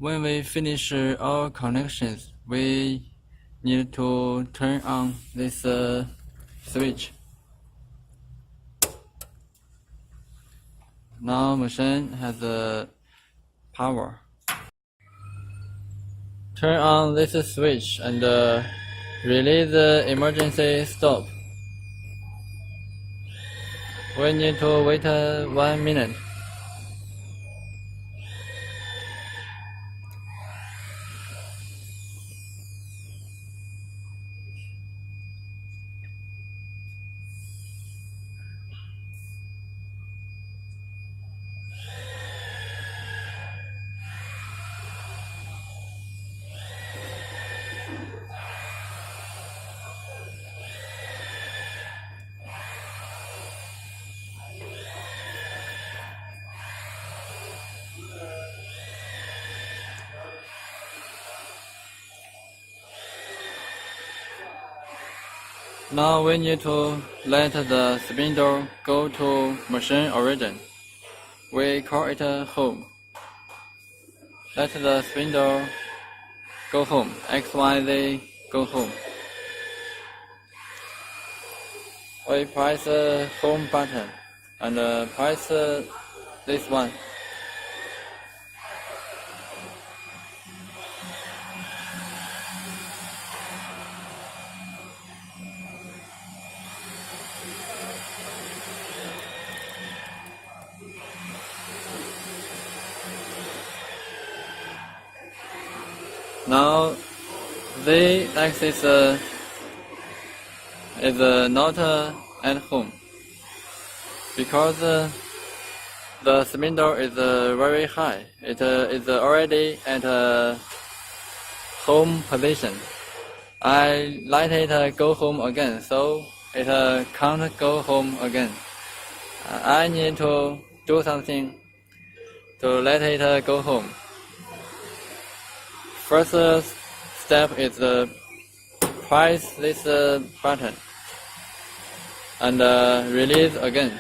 when we finish our connections, we need to turn on this switch. Now machine has power. Turn on this switch and release the emergency stop. We need to wait 1 minute. Now we need to let the spindle go to machine origin. We call it home. Let the spindle go home. XYZ go home. We press the home button and press this one. Now, the axis is not at home because the spindle is very high. It is already at home position. I let it go home again, so it can't go home again. I need to do something to let it go home. First step is press this button and release again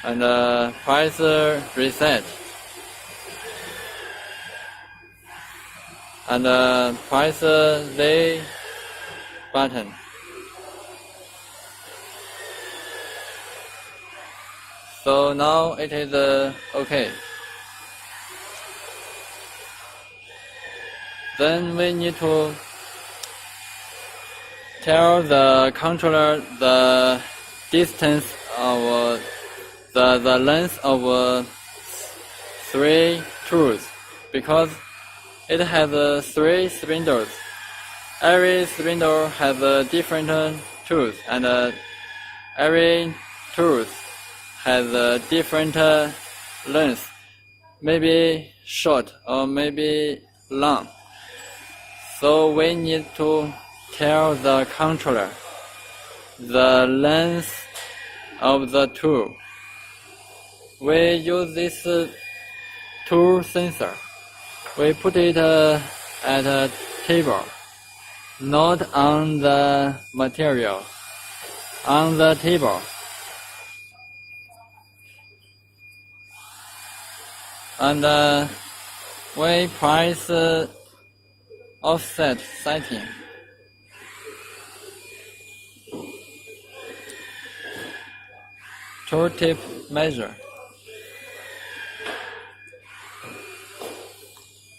and press reset and press the button. So now it is okay. Then we need to tell the controller the distance of the length of 3 tools because it has 3 spindles. Every spindle has different tools and every tool has different length, maybe short or maybe long. So we need to tell the controller the length of the tool. We use this tool sensor. We put it at a table, not on the material, on the table. And we press offset setting. Tooltip measure.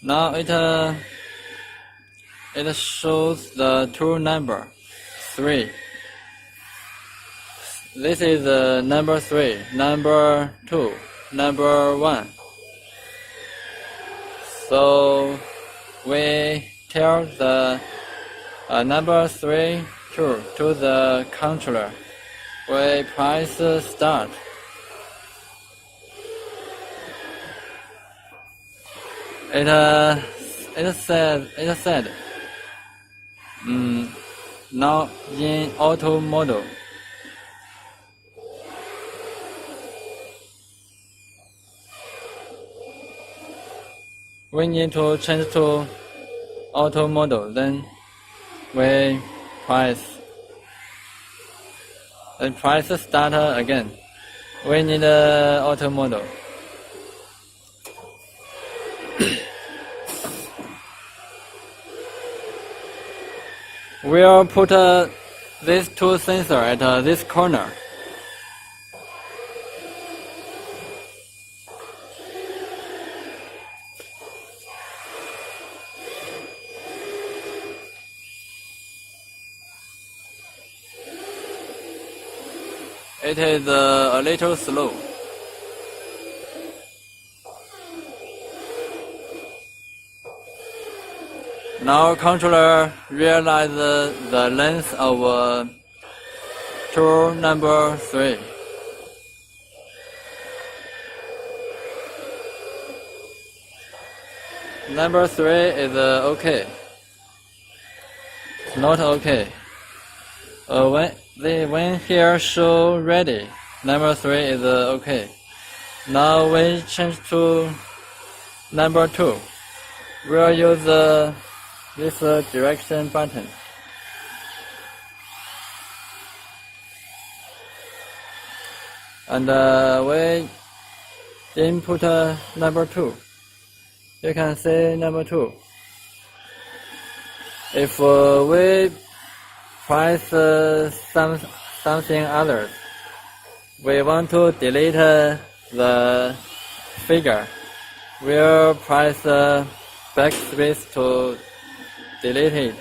Now it shows the tool number 3. This is number 3, number 2, number 1. So we tell the number 3 tool to the controller. We press start. It said now in auto mode. We need to change to auto mode, then we press start again. We need auto mode. We'll put these two sensors at this corner. It is a little slow. Now controller realizes the length of tool number 3. Number 3 is okay. It's not okay. When here show ready, number 3 is okay. Now we change to number 2. We'll use this direction button. And we input number 2. You can see number 2. If we press something else, we want to delete the figure. We'll press backspace to delete it.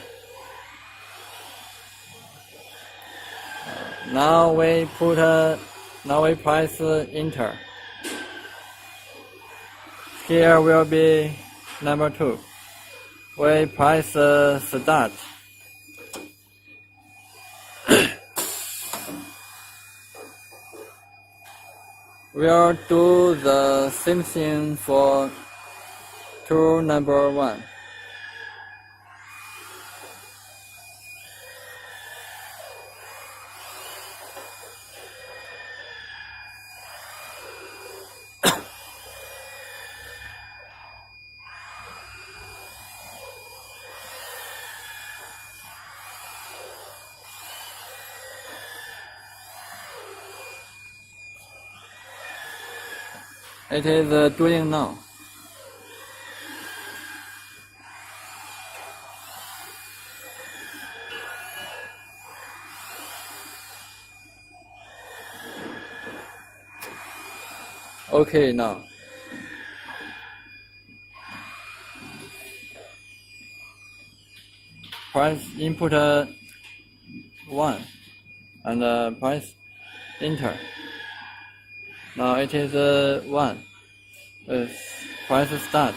Now we press enter. Here will be number 2. We press start. We'll do the same thing for tool number 1. It is doing now. Okay now. Press input 1 and press enter. Now it is 1. Press start.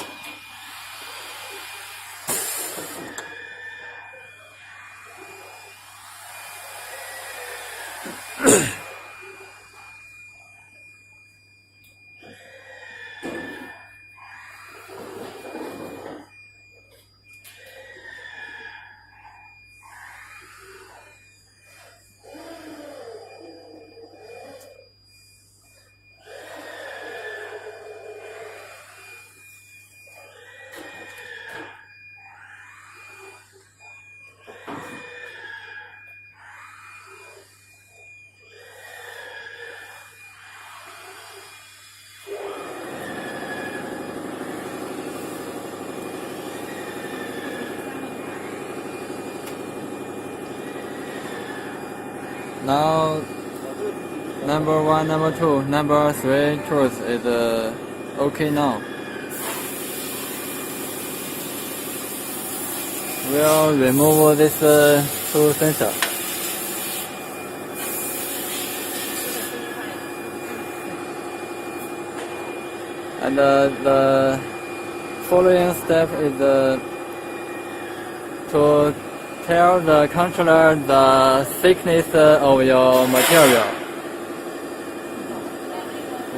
Now, number 1, number 2, number 3 tools is okay now. We'll remove this two sensor. And the following step is to tell the controller the thickness of your material.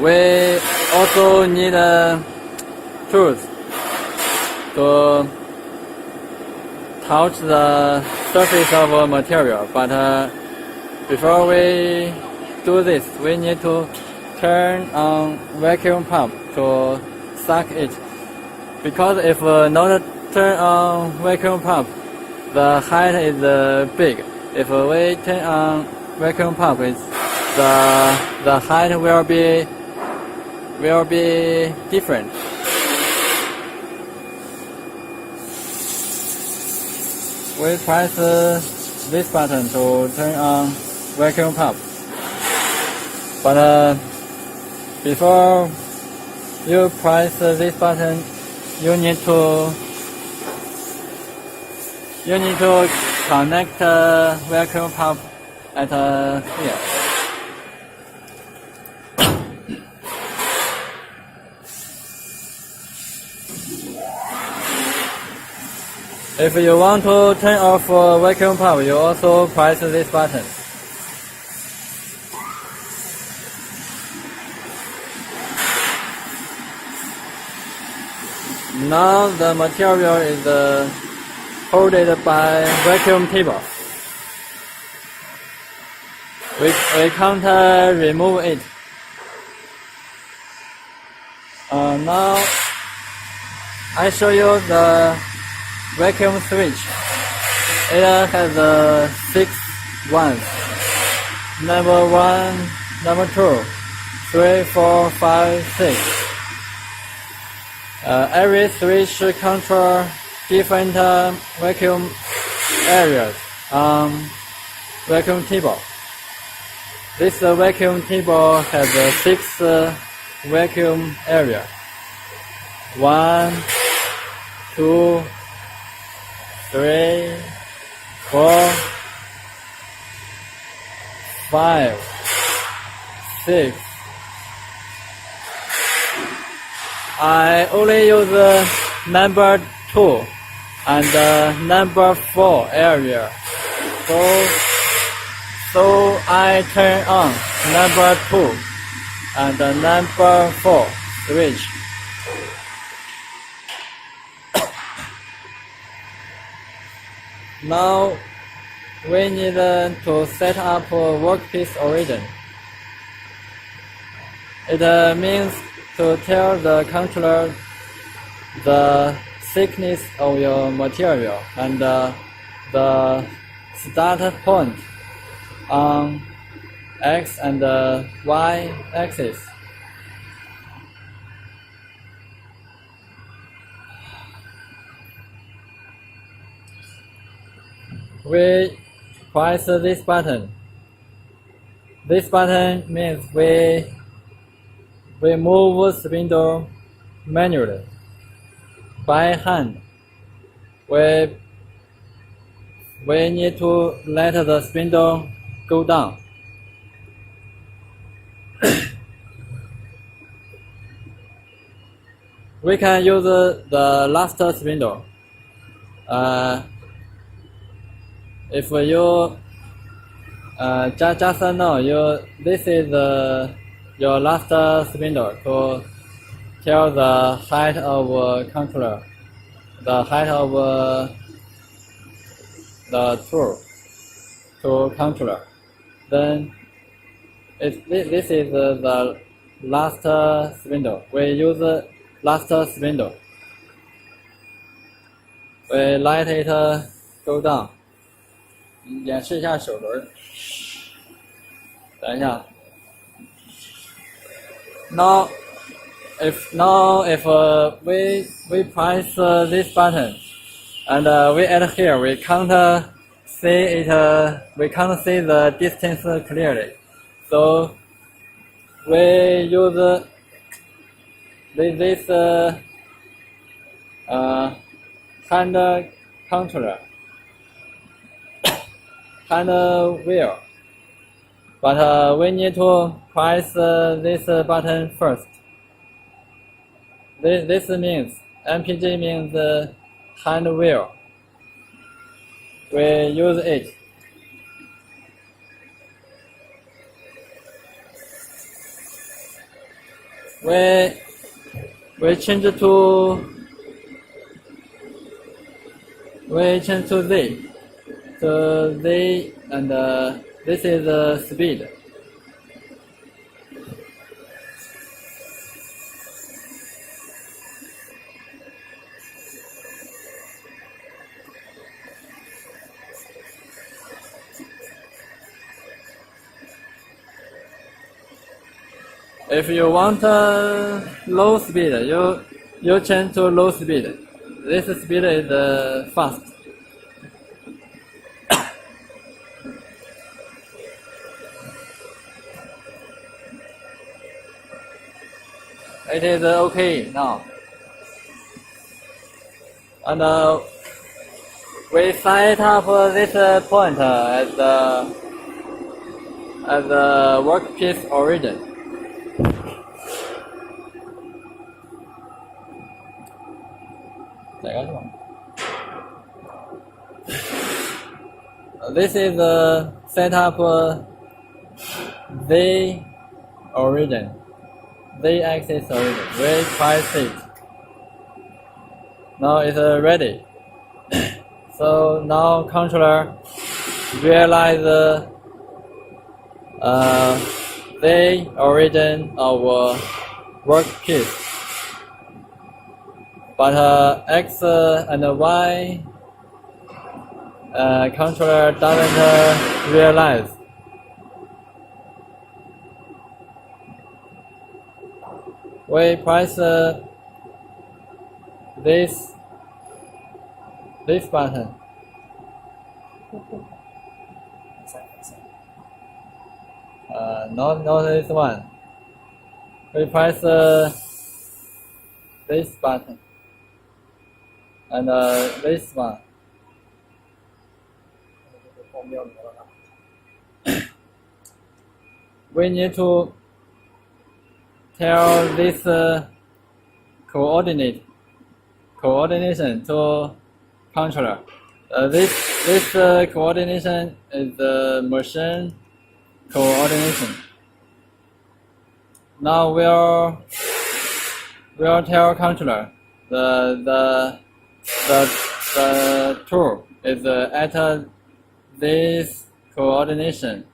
We also need tools to touch the surface of a material, but before we do this, we need to turn on vacuum pump to suck it. Because if not turn on vacuum pump, the height is big. If we turn on vacuum pump, the height will be different. We press this button to turn on vacuum pump. But before you press this button, you need to connect vacuum pump at here. If you want to turn off vacuum pump, you also press this button. Now the material is holded by vacuum table. We can't remove it. Now I show you the vacuum switch. It has 6 ones. Number 1, number 2, 3, 4, 5, 6. Every switch control different vacuum areas on vacuum table. This vacuum table has 6 vacuum areas. 1, 2, 3, 4, 5, 6. I only use number 2 and number 4 area. So I turn on number 2 and number 4 switch. Now we need to set up workpiece origin. It means to tell the controller the thickness of your material and the start point on X and Y axis. We press this button. This button means we move spindle manually by hand. We need to let the spindle go down. We can use the last spindle. If you just know this is your last spindle to tell the height of controller, the height of the tool to controller. Then this is the last spindle. We use last spindle. We let it go down. 演示一下手轮。等一下。Now if we press this button and we add here, we can't see it. We can't see the distance clearly. So we use this hand controller. Hand wheel, but we need to press this button first. This means MPG means hand wheel. We use it. We change to Z. So Z and this is speed. If you want low speed, you change to low speed. This speed is fast. it is okay now. And we set up this point as the workpiece origin. This is the setup the origin, the axis origin. We press it. Now it's ready. So now controller realize the origin of workpiece, but X and Y controller doesn't realize. We press this button. Not this one. We press this button and this one. We need to tell this coordination to controller. This coordination is the machine coordination. Now we'll tell controller the tool is at this coordination.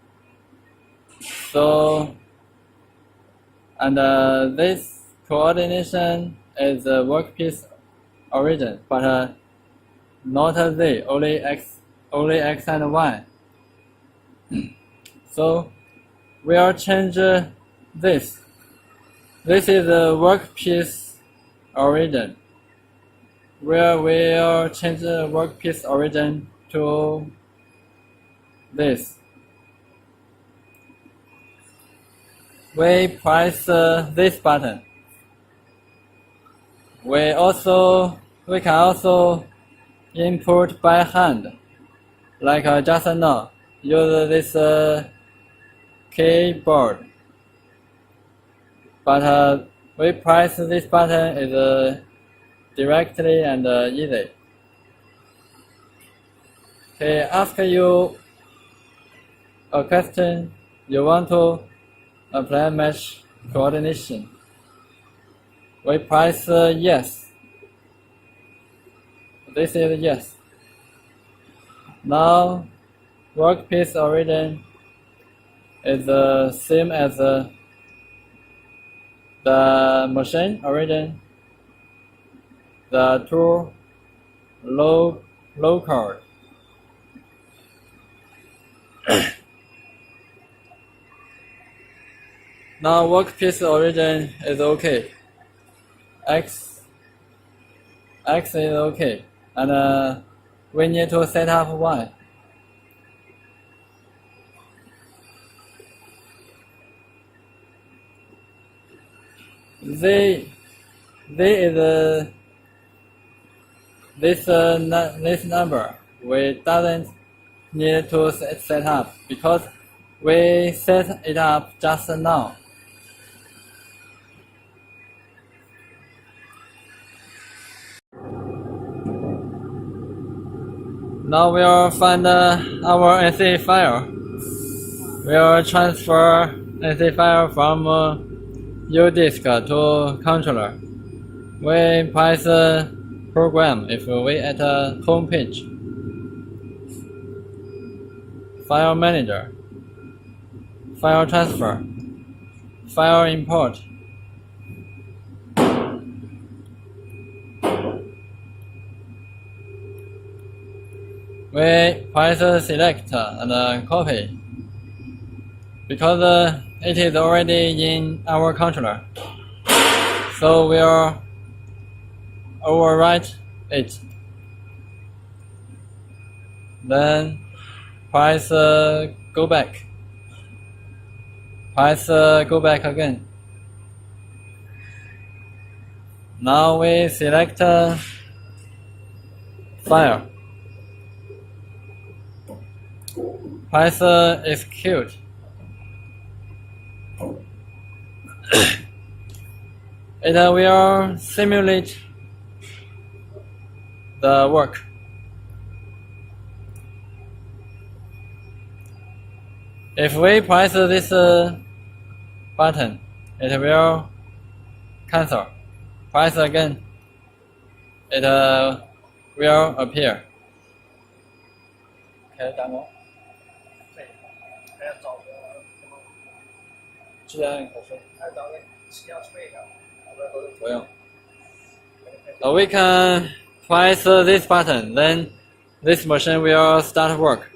So and this coordination is the workpiece origin, but not Z, only X and Y. So we'll change this. This is the workpiece origin. We'll change the workpiece origin to this. We press this button. We can also input by hand, like just now. Use this keyboard. But we press this button is directly and easy. Okay, ask you a question. You want to apply mesh coordination. We press yes. This is yes. Now workpiece origin is the same as the machine origin. The tool local. Now workpiece origin is okay. X is okay, and we need to set up Y. Z is this number. We doesn't need to set up because we set it up just now. Now we'll find our AC file. We'll transfer AC file from U-disk to controller. We press program if we at home page. File manager. File transfer. File import. We press select and copy because it is already in our controller. So we'll overwrite it. Then press go back. Press go back again. Now we select file. Press execute. It will simulate the work. If we press this button, it will cancel. Press again, it will appear. 开始打磨。对，还要找个自然可吹。还要找个气压吹一下，不用。We can press this button, then this machine will start work.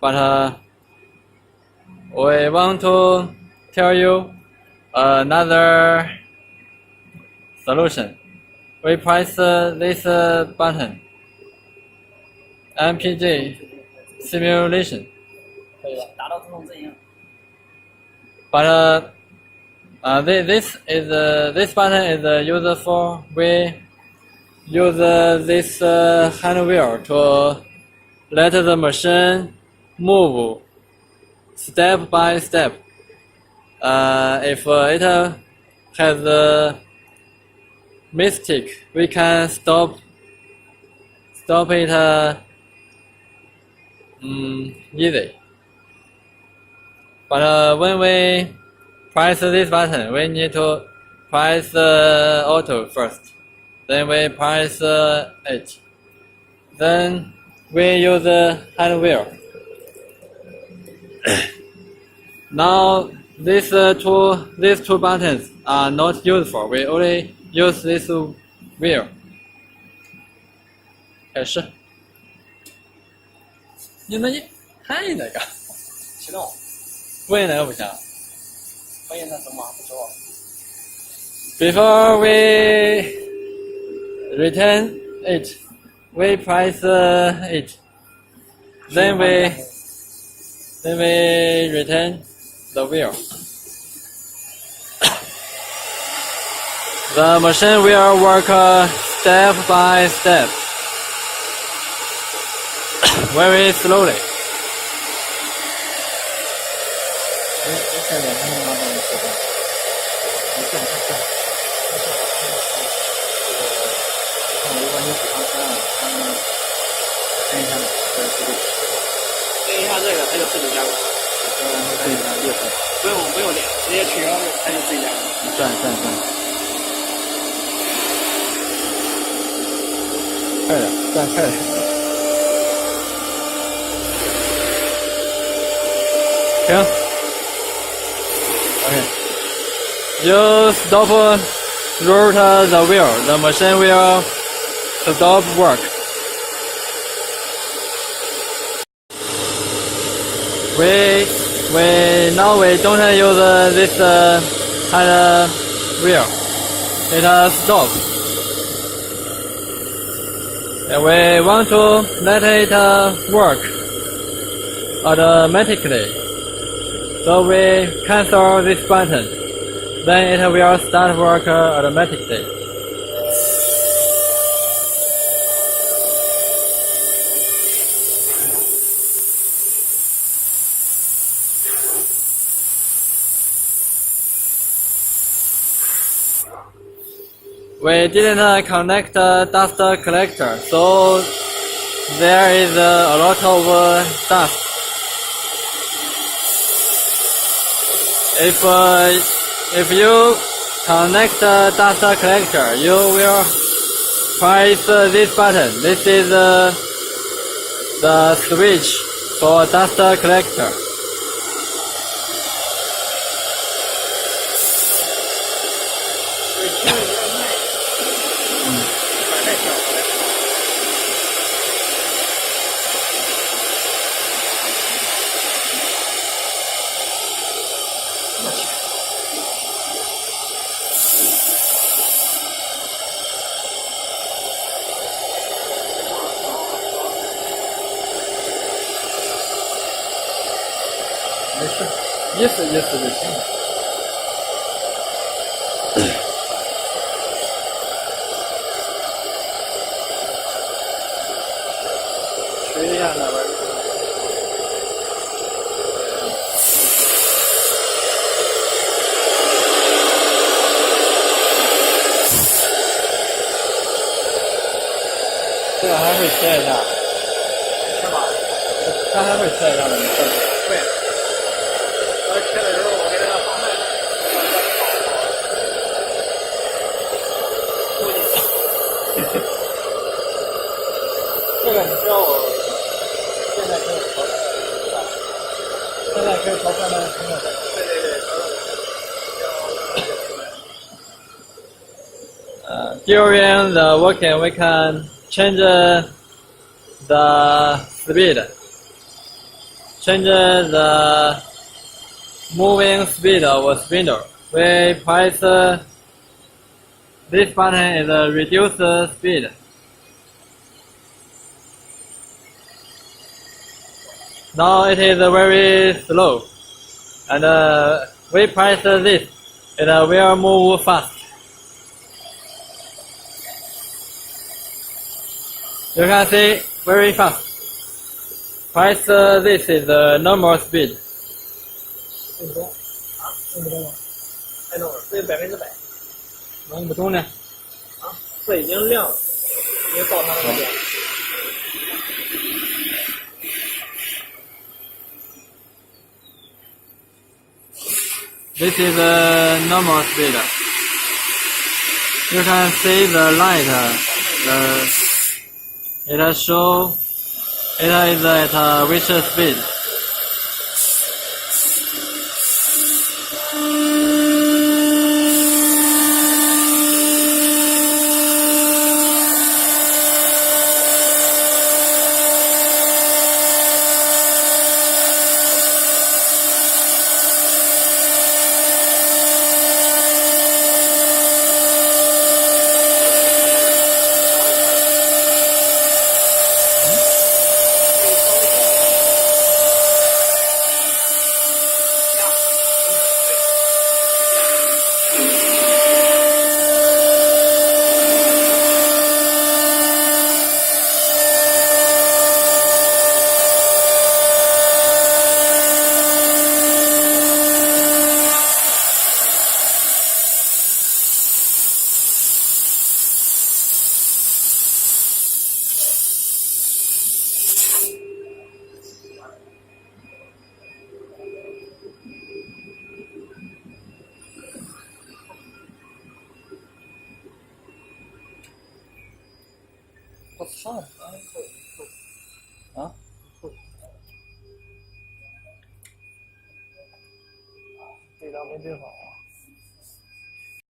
But we want to tell you another solution. We press this button, MPG simulation. 可以了，达到自动阵营。But this button is useful. We use this hand wheel to let the machine move step by step. If it has a mistake, we can stop it easy. But when we press this button, we need to press auto first. Then we press it. Then we use the hand wheel. Now these two buttons are not useful. We only use this wheel. 开始。你那你太那个，启动，不那个不行。可以那什么不错。Before we return it, we press it. Then we return the wheel. The machine will work step by step, very slowly. 点一下这个，它就自己加工。不用点，直接取消它就自己加工。转。快点。停。Okay. You stop rotate the wheel. The machine will stop work. Now we don't use this hand wheel. It stops. We want to let it work automatically. So we cancel this button. Then it will start work automatically. We didn't connect the dust collector, so there is a lot of dust. If you connect the dust collector, you will press this button. This is the switch for dust collector. Yes. 回一下哪边？这个还会切一下，是吧？它还会切一下的，你看。对。我切的时候，我给它放慢。这个你知道我现在可以调整了，是吧？现在可以调整了，对对对，调整。During the working, we can change the speed, change the moving speed of a spindle. We press this button is reduce speed. Now it is very slow, and we press this, it will move fast. You can see very fast. Press this is the normal speed. 弄不动啊？弄不动吗？太弄了，这100%。弄不动呢？啊，这已经亮了，已经到它那个点。This is the normal speed. You can see the light. It show it is at which speed.我操！啊？这张没对好。